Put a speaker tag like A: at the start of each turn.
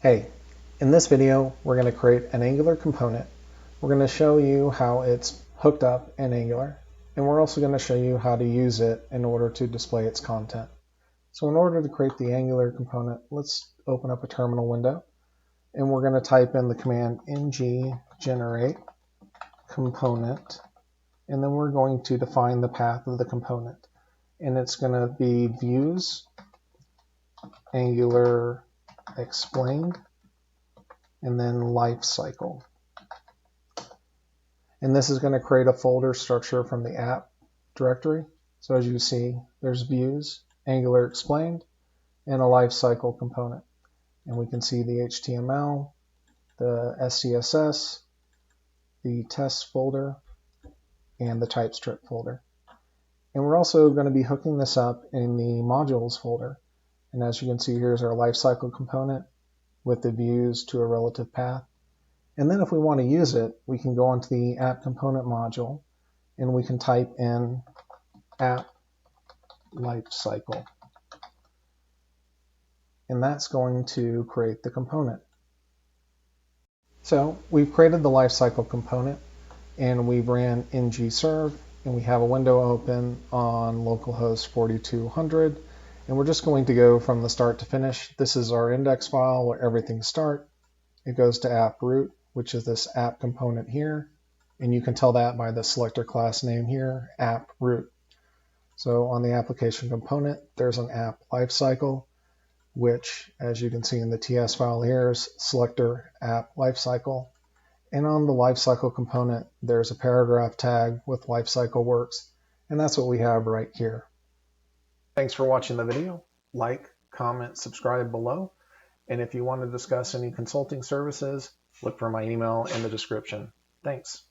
A: Hey, in this video, we're going to create an Angular component. We're going to show you how it's hooked up in Angular, and we're also going to show you how to use it in order to display its content. So in order to create the Angular component, let's open up a terminal window, and we're going to type in the command ng generate component, and then we're going to define the path of the component. And it's going to be views, Angular explained, and then life cycle. And this is going to create a folder structure from the app directory. So as you see, there's views, Angular explained, and a lifecycle component. And we can see the HTML, the SCSS, the test folder, and the TypeScript folder. And we're also going to be hooking this up in the modules folder. And as you can see, here's our lifecycle component with the views to a relative path. And then if we want to use it, we can go onto the app component module and we can type in app lifecycle. And that's going to create the component. So we've created the lifecycle component and we ran ng-serve and we have a window open on localhost 4200 and we're just going to go from the start to finish. This is our index file where everything starts. It goes to app root, which is this app component here, and you can tell that by the selector class name here, app root. So on the application component, there's an app lifecycle, which, as you can see in the TS file here, is selector app lifecycle. And on the lifecycle component, there's a paragraph tag with lifecycle works, and that's what we have right here. Thanks for watching the video. Like, comment, subscribe below. And if you want to discuss any consulting services, look for my email in the description. Thanks.